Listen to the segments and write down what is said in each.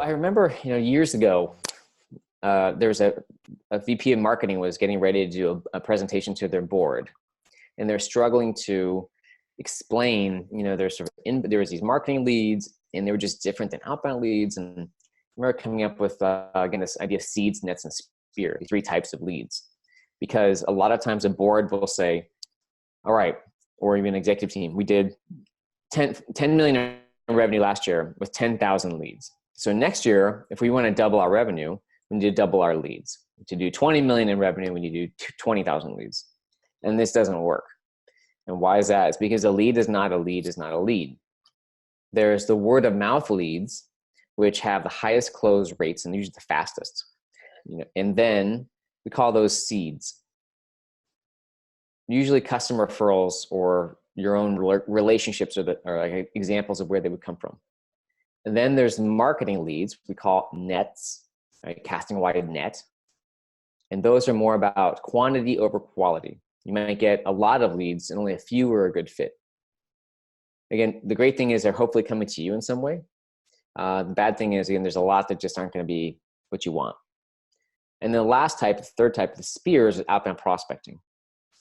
I remember, years ago, there was a VP of marketing was getting ready to do a presentation to their board, and they're struggling to explain, there's there was these marketing leads, and they were just different than outbound leads. And I remember coming up with, again, this idea of seeds, nets, and spear, 3 types of leads. Because a lot of times a board will say, all right, or even an executive team, we did 10 million in revenue last year with 10,000 leads. So next year, if we want to double our revenue, we need to double our leads. To do 20 million in revenue, we need to do 20,000 leads. And this doesn't work. And why is that? It's because a lead is not a lead is not a lead. There's the word of mouth leads, which have the highest close rates and usually the fastest. And then we call those seeds. Usually customer referrals or your own relationships are like examples of where they would come from. And then there's marketing leads, we call nets, right? Casting a wide net. And those are more about quantity over quality. You might get a lot of leads and only a few are a good fit. Again, the great thing is they're hopefully coming to you in some way. The bad thing is, again, there's a lot that just aren't going to be what you want. And then the last type, the third type, the spears, is outbound prospecting.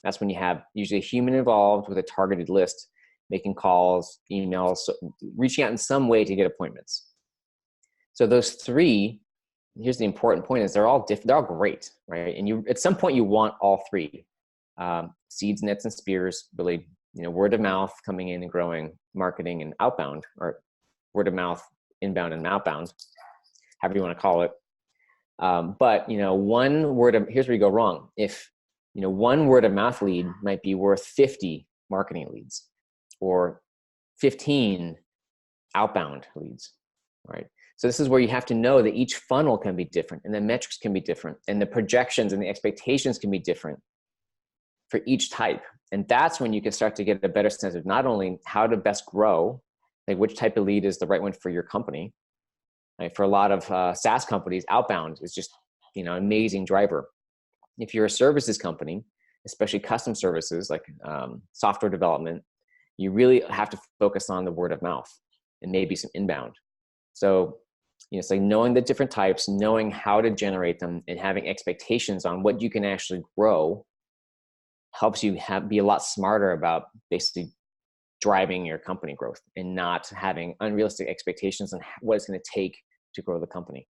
That's when you have usually a human involved with a targeted list, making calls, emails, reaching out in some way to get appointments. So those 3, here's the important point, is they're all different. They're all great, right? And at some point you want all 3. Seeds, nets, and spears, really, word of mouth coming in and growing, marketing, and outbound, or word of mouth, inbound and outbound, however you want to call it. But here's where you go wrong. If, one word of mouth lead might be worth 50 marketing leads or 15 outbound leads, right? So this is where you have to know that each funnel can be different and the metrics can be different and the projections and the expectations can be different for each type. And that's when you can start to get a better sense of not only how to best grow, like which type of lead is the right one for your company. Right? For a lot of SaaS companies, outbound is just, an amazing driver. If you're a services company, especially custom services like software development, you really have to focus on the word of mouth and maybe some inbound. So, it's like knowing the different types, knowing how to generate them, and having expectations on what you can actually grow helps you be a lot smarter about basically driving your company growth and not having unrealistic expectations on what it's going to take to grow the company.